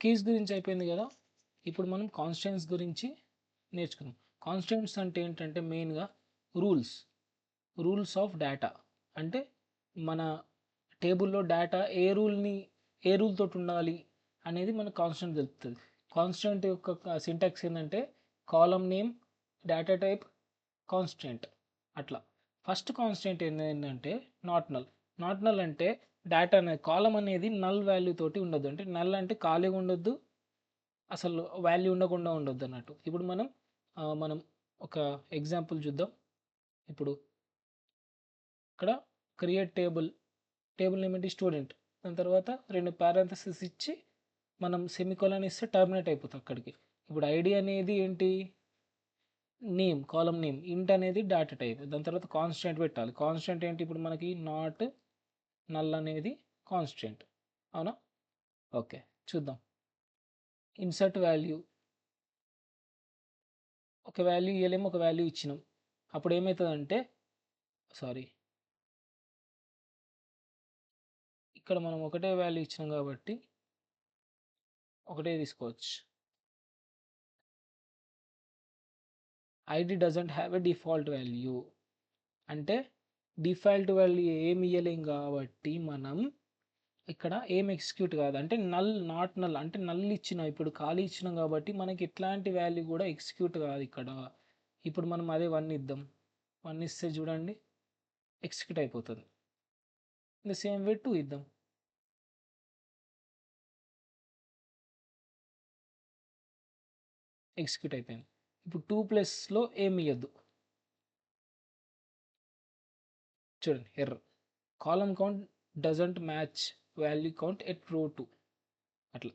Keys గురించి అయిపోయింది కదా. ఇప్పుడు మనం కాన్స్టెంట్స్ గురించి నేర్చుకుందాం. కాన్స్టెంట్స్ అంటే ఏంటంటే మెయిన్గా రూల్స్ రూల్స్ ఆఫ్ డేటా. అంటే మన టేబుల్లో డేటా ఏ రూల్ తోటి ఉండాలి అనేది మనకు కాన్స్టెంట్ తెలుపుతుంది. కాన్స్టెంట్ యొక్క సింటాక్స్ ఏంటంటే column name, data type, constant. అట్లా ఫస్ట్ కాన్స్టెంట్ ఏంటంటే నాట్ నల్ అంటే డేటా అనేది కాలమ్ అనేది నల్ వాల్యూ తోటి ఉండొద్దు. అంటే నల్ అంటే ఖాళీగా ఉండొద్దు, అసలు వాల్యూ ఉండకుండా ఉండొద్దు అన్నట్టు. ఇప్పుడు మనం ఒక ఎగ్జాంపుల్ చూద్దాం. ఇప్పుడు ఇక్కడ క్రియేట్ టేబుల్ నేమ్ ఏంటి స్టూడెంట్, దాని తర్వాత 2 పారాంథసిస్ ఇచ్చి మనం సెమికోలన్ ఇస్తే టర్మినేట్ అయిపోతుంది అక్కడికి. ఇప్పుడు ఐడి అనేది ఏంటి, నేమ్, కాలమ్ నేమ్. ఇంట్ అనేది డేటా టైప్, దాని తర్వాత కాన్స్టెంట్ పెట్టాలి. కాన్స్టెంట్ ఏంటి, ఇప్పుడు మనకి నాట్ నల్ అనేది కాన్స్టెంట్. అవునా? ఓకే, చూద్దాం. ఇన్సర్ట్ వాల్యూ, ఒక వాల్యూ ఇవ్వలేము, ఒక వాల్యూ ఇచ్చినాం. అప్పుడు ఏమవుతుందంటే ఇక్కడ మనం ఒకటే వాల్యూ ఇచ్చినాం కాబట్టి ఒకటే తీసుకోవచ్చు. ID doesn't have a default value అంటే డిఫాల్ట్ వాల్యూ ఏమి ఇవ్వలేం కాబట్టి మనం ఇక్కడ ఏం ఎగ్జిక్యూట్ కాదు. అంటే నాట్ నల్ అంటే నల్ ఇచ్చినాం, ఇప్పుడు ఖాళీ ఇచ్చినాం కాబట్టి మనకి ఎట్లాంటి వాల్యూ కూడా ఎగ్జిక్యూట్ కాదు ఇక్కడ. ఇప్పుడు మనం అదే 1 ఇద్దాం. 1 ఇస్తే చూడండి ఎగ్జిక్యూట్ అయిపోతుంది. ఇన్ ద సేమ్ వే 2 ఇద్దాం. ఎగ్జిక్యూట్ అయిపోయింది. ఇప్పుడు 2+లో ఏమి ఇవ్వద్దు. చూడండి error, column count doesn't match value count at రో 2. అట్లా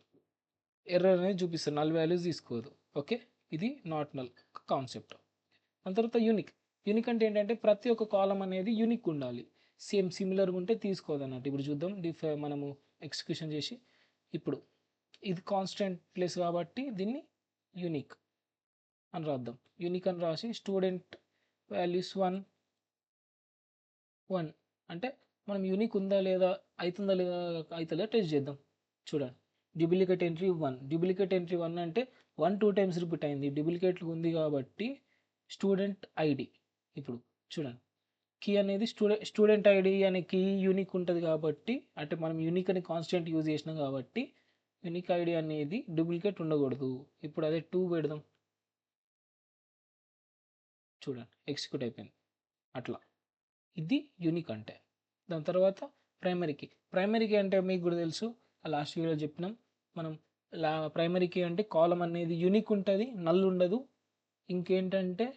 ఎర్రర్ అనేది చూపిస్తుంది, నల్ వాల్యూస్ తీసుకోదు. ఓకే, ఇది నాట్ నల్ కాన్సెప్ట్. దాని తర్వాత యూనిక్ అంటే ఏంటంటే ప్రతి ఒక్క కాలం అనేది యూనిక్ ఉండాలి. సిమిలర్గా ఉంటే తీసుకోదు అన్నట్టు. ఇప్పుడు చూద్దాం, మనము ఎగ్జిక్యూషన్ చేసి ఇప్పుడు ఇది కాన్స్టెంట్ ప్లేస్ కాబట్టి దీన్ని యూనిక్ అని రాద్దాం. యూనిక్ అని రాసి స్టూడెంట్ వాల్యూస్ 1 అంటే మనం యూనిక్ ఉందా లేదా, అవుతుందా లేదా టెస్ట్ చేద్దాం. చూడండి, డూప్లికేట్ ఎంట్రీ 1 అంటే 1 2 టైమ్స్ రిపీట్ అయింది, డూప్లికేట్ ఉంది కాబట్టి స్టూడెంట్ ఐడి. ఇప్పుడు చూడండి, కీ అనేది స్టూడెంట్ ఐడి అనే కీ యూనిక్ ఉంటుంది కాబట్టి, అంటే మనం యూనిక్ అని కాన్స్టెంట్ యూజ్ చేసినాం కాబట్టి యూనిక్ ఐడి అనేది డూప్లికేట్ ఉండకూడదు. ఇప్పుడు అదే 2 పెడదాం. చూడండి ఎగ్జిక్యూట్ అయిపోయింది. అట్లా ఇది యూనిక్ అంటే. దాని తర్వాత ప్రైమరీకి అంటే మీకు కూడా తెలుసు, లాస్ట్ వీడియో చెప్పినాం మనం. ప్రైమరీకి అంటే కాలం అనేది యూనిక్ ఉంటుంది, నల్ ఉండదు. ఇంకేంటంటే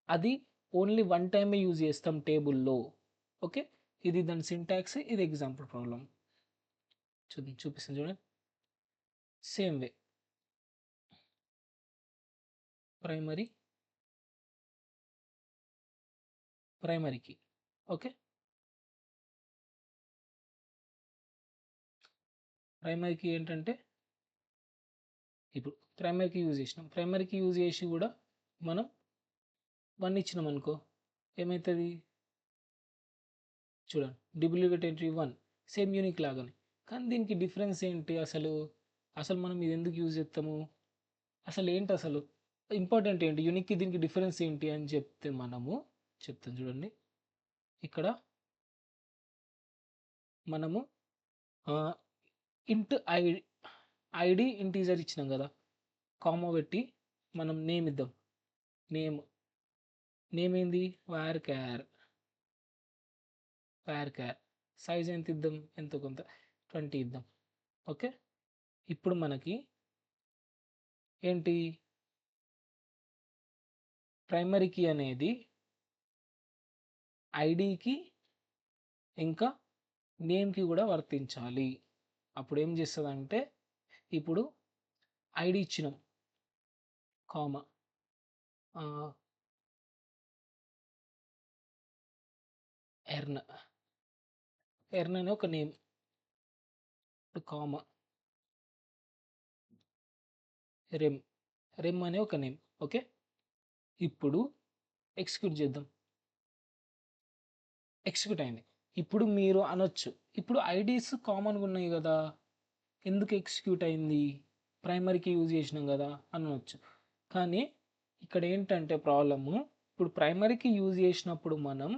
అది ఓన్లీ 1 టైమే యూజ్ చేస్తాం టేబుల్లో. ఓకే, ఇది దాని సింటాక్స్, ఇది ఎగ్జాంపుల్ ప్రాబ్లం చూపిస్తాను చూడండి. సేమ్ వే ప్రైమరీకి ఓకే, ప్రైమరీకి ఏంటంటే ఇప్పుడు ప్రైమరీకి యూజ్ చేసి కూడా మనం 1 ఇచ్చినాం అనుకో ఏమవుతుంది చూడండి, డూప్లికేట్ ఎంట్రీ 1 సేమ్ యూనిక్ లాగానే. కానీ దీనికి డిఫరెన్స్ ఏంటి అసలు మనం ఇది ఎందుకు యూజ్ చేస్తాము, అసలు ఏంటి అసలు ఇంపార్టెంట్ ఏంటి, యూనిక్కి దీనికి డిఫరెన్స్ ఏంటి అని చెప్తాం చూడండి. ఇక్కడ మనము ఇంట్ ఐడి ఇంటీజర్ ఇచ్చినాం కదా, కామా పెట్టి మనం నేమ్ ఇద్దాం. నేమ్ ఏంది వేర్ క్యార్ సైజ్ ఎంత ఇద్దాం, ఎంతో కొంత 20 ఇద్దాం. ఓకే, ఇప్పుడు మనకి ఏంటి ప్రైమరీ కీ అనేది ఐడికి ఇంకా నేమ్కి కూడా వర్తించాలి. అప్పుడు ఏం చేస్తుందంటే ఇప్పుడు ఐడి ఇచ్చినాం కామా ఎర్న్ అనే ఒక నేమ్, ఇప్పుడు కామా రెమ్ అనే ఒక నేమ్. ఓకే, ఇప్పుడు ఎగ్జిక్యూట్ చేద్దాం. ఎగ్జిక్యూట్ అయింది. ఇప్పుడు మీరు అనొచ్చు, ఇప్పుడు ఐడీస్ కామన్గా ఉన్నాయి కదా, ఎందుకు ఎగ్జిక్యూట్ అయింది, ప్రైమరీకి యూజ్ చేసినాం కదా అనవచ్చు. కానీ ఇక్కడ ఏంటంటే ప్రాబ్లము, ఇప్పుడు ప్రైమరీకి యూజ్ చేసినప్పుడు మనం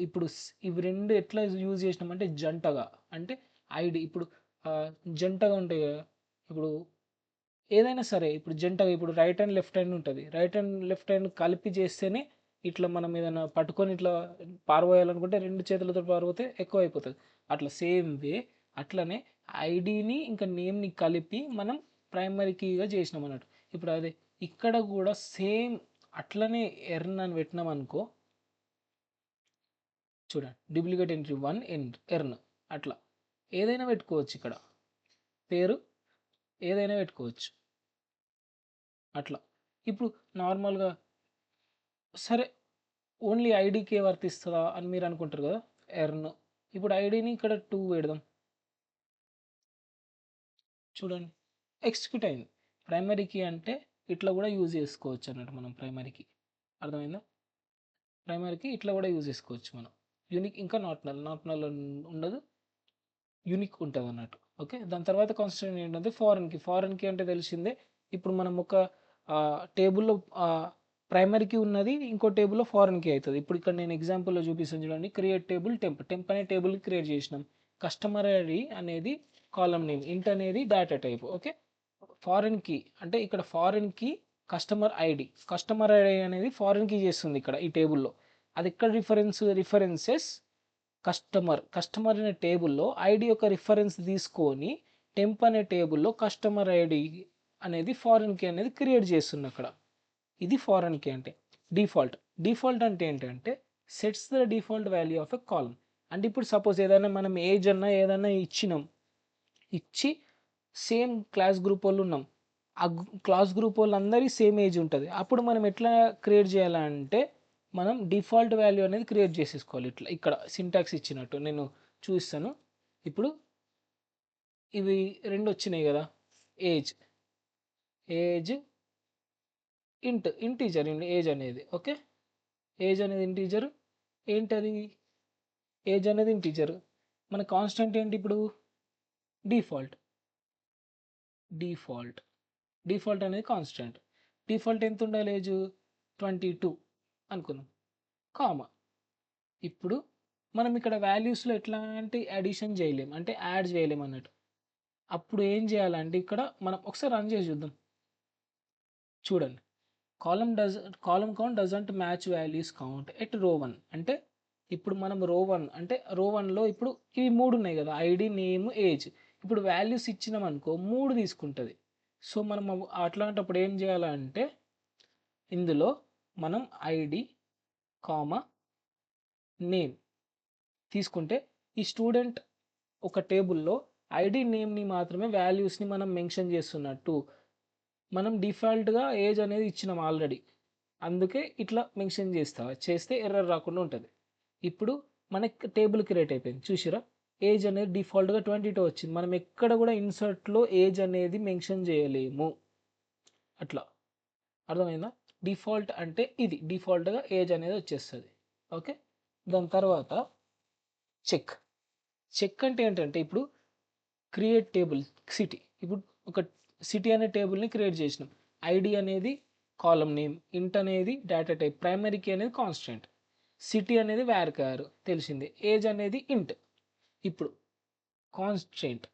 ఇప్పుడు ఇవి రెండు ఎట్లా యూజ్ చేసినామంటే జంటగా, అంటే ఐడి ఇప్పుడు జంటగా ఉంటాయి కదా. ఇప్పుడు ఏదైనా సరే ఇప్పుడు జంటగా, ఇప్పుడు రైట్ హ్యాండ్ లెఫ్ట్ హ్యాండ్ ఉంటుంది, రైట్ హ్యాండ్ లెఫ్ట్ హ్యాండ్ కలిపి చేస్తేనే ఇట్లా మనం ఏదైనా పట్టుకొని ఇట్లా పారబోయాలనుకుంటే రెండు చేతులతో పారబోతే ఎక్కువ అయిపోతుంది. అట్లా సేమ్ వే అట్లనే ఐడిని ఇంకా నేమ్ని కలిపి మనం ప్రైమరీ కీగా చేసినాం అన్నట్టు. ఇప్పుడు అదే ఇక్కడ కూడా సేమ్ అట్లనే ఎర్న్ అని పెట్టినాం అనుకో, చూడండి డూప్లికేట్ ఎంట్రీ 1 ఎర్న్, అట్లా ఏదైనా పెట్టుకోవచ్చు, ఇక్కడ పేరు ఏదైనా పెట్టుకోవచ్చు అట్లా. ఇప్పుడు నార్మల్గా సరే ఓన్లీ ఐడికే వర్తిస్తుందా అని మీరు అనుకుంటారు కదా, ఎర్న్. ఇప్పుడు ఐడిని ఇక్కడ 2 పెడదాం, చూడండి ఎగ్జిక్యూట్ అయింది. ప్రైమరీకి అంటే ఇట్లా కూడా యూజ్ చేసుకోవచ్చు అన్నట్టు మనం ప్రైమరీకి, అర్థమైందా? ప్రైమరీకి ఇట్లా కూడా యూజ్ చేసుకోవచ్చు మనం. యూనిక్ ఇంకా నాట్ నల్ ఉండదు, యూనిక్ ఉంటుంది అన్నట్టు. ఓకే, దాని తర్వాత కాన్స్టెంట్ ఏంటంటే ఫారెన్కి అంటే తెలిసిందే. ఇప్పుడు మనం ఒక టేబుల్లో ప్రైమరీకి ఉన్నది ఇంకో టేబుల్లో ఫారెన్కి అవుతుంది. ఇప్పుడు ఇక్కడ నేను ఎగ్జాంపుల్లో చూపిస్తాను చూడండి. క్రియేట్ టేబుల్ టెంప్ అనే టేబుల్ క్రియేట్ చేసినాం. కస్టమర్ ఐడి అనేది కాలం నేమ్, ఇంట్ అనేది డేటా టైప్. ఓకే, ఫారెన్కి అంటే ఇక్కడ ఫారెన్కి కస్టమర్ ఐడి అనేది ఫారెన్కి చేస్తుంది ఇక్కడ ఈ టేబుల్లో. అది ఎక్కడ రిఫరెన్సెస్ కస్టమర్ అనే టేబుల్లో ఐడి యొక్క రిఫరెన్స్ తీసుకొని టెంప్ అనే టేబుల్లో కస్టమర్ ఐడి అనేది ఫారెన్ కీ అనేది క్రియేట్ చేస్తుంది అక్కడ. ఇది ఫారెన్ కీ అంటే. డిఫాల్ట్ అంటే ఏంటంటే sets the default value of a column. అంటే ఇప్పుడు సపోజ్ ఏదైనా మనం ఏజ్ అన్నా ఏదైనా ఇచ్చి సేమ్ క్లాస్ గ్రూప్ వాళ్ళు ఉన్నాం, ఆ క్లాస్ గ్రూప్ వాళ్ళందరి సేమ్ ఏజ్ ఉంటుంది. అప్పుడు మనం ఎట్లా క్రియేట్ చేయాలంటే మనం డిఫాల్ట్ వాల్యూ అనేది క్రియేట్ చేసేసుకోవాలి. ఇట్లా ఇక్కడ సింటాక్స్ ఇచ్చినట్టు నేను చూపిస్తాను. ఇప్పుడు ఇవి రెండు వచ్చినాయి కదా, ఏజ్ ఇంటీజర్ ఏజ్ అనేది. ఓకే, ఏజ్ అనేది ఇంటీజర్. ఏంటది ఏజ్ అనేది ఇంటీజర్. మన కాన్స్టెంట్ ఏంటి ఇప్పుడు డిఫాల్ట్ అనేది కాన్స్టెంట్. డిఫాల్ట్ ఎంత ఉండాలి, ఏజ్ 22 అనుకుందాం, కామా. ఇప్పుడు మనం ఇక్కడ వాల్యూస్లో ఎట్లాంటి అడిషన్ చేయలేం, అంటే యాడ్ చేయలేం అన్నట్టు. అప్పుడు ఏం చేయాలంటే ఇక్కడ మనం ఒకసారి రన్ చేసి చూద్దాం. చూడండి, column count doesn't match values count at row 1. అంటే ఇప్పుడు మనం రో 1లో ఇప్పుడు ఇవి 3 ఉన్నాయి కదా, ఐడి నేమ్ ఏజ్. ఇప్పుడు వాల్యూస్ ఇచ్చినాం అనుకో 3 తీసుకుంటుంది. సో మనం అట్లాంటప్పుడు ఏం చేయాలంటే ఇందులో మనం ఐడి కామా నేమ్ తీసుకుంటే ఈ స్టూడెంట్ ఒక టేబుల్లో ఐడి నేమ్ని మాత్రమే వాల్యూస్ని మనం మెన్షన్ చేస్తున్నట్టు. మనం డిఫాల్ట్గా ఏజ్ అనేది ఇచ్చినాం ఆల్రెడీ, అందుకే ఇట్లా మెన్షన్ చేస్తే ఎర్రర్ రాకుండా ఉంటుంది. ఇప్పుడు మనకి టేబుల్ క్రియేట్ అయిపోయింది, చూసిరా ఏజ్ అనేది డిఫాల్ట్గా 22 వచ్చింది. మనం ఎక్కడ కూడా ఇన్సర్ట్లో ఏజ్ అనేది మెన్షన్ చేయలేము, అట్లా. అర్థమైందా? డిఫాల్ట్ అంటే ఇది, డిఫాల్ట్గా ఏజ్ అనేది వచ్చేస్తుంది. ఓకే, దాని తర్వాత చెక్ అంటే ఏంటంటే ఇప్పుడు క్రియేట్ టేబుల్ సిటీ. ఇప్పుడు ఒక సిటీ అనే టేబుల్ని క్రియేట్ చేసినాం. ఐడి అనేది కాలం నేమ్, ఇంట్ అనేది డేటా టైప్, ప్రైమరీ కీ అనేది కాన్స్టెంట్, సిటీ అనేది వ్యార్కార్ తెలిసిందే, ఏజ్ అనేది ఇంట్. ఇప్పుడు కాన్స్టెంట్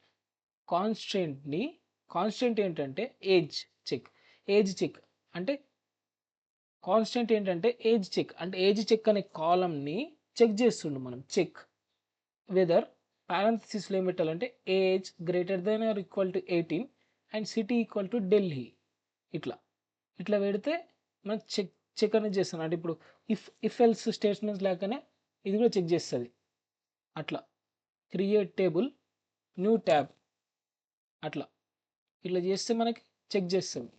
ఏంటంటే ఏజ్ చెక్ అంటే కాన్స్టెంట్ ఏంటంటే ఏజ్ చెక్ అనే కాలంని చెక్ చేస్తుండు మనం. చెక్ వెదర్ పారాంథసిస్లో ఏం పెట్టాలంటే age greater than or equal to 18 and city equal to Delhi. ఇట్లా పెడితే మనం చెక్ అనేది చేస్తాను. అంటే ఇప్పుడు ఇఫ్ ఎల్స్ స్టేట్మెంట్స్ లేకనే ఇది కూడా చెక్ చేస్తుంది. అట్లా క్రియేట్ టేబుల్ న్యూ ట్యాబ్, ఇట్లా చేస్తే మనకి చెక్ చేస్తుంది.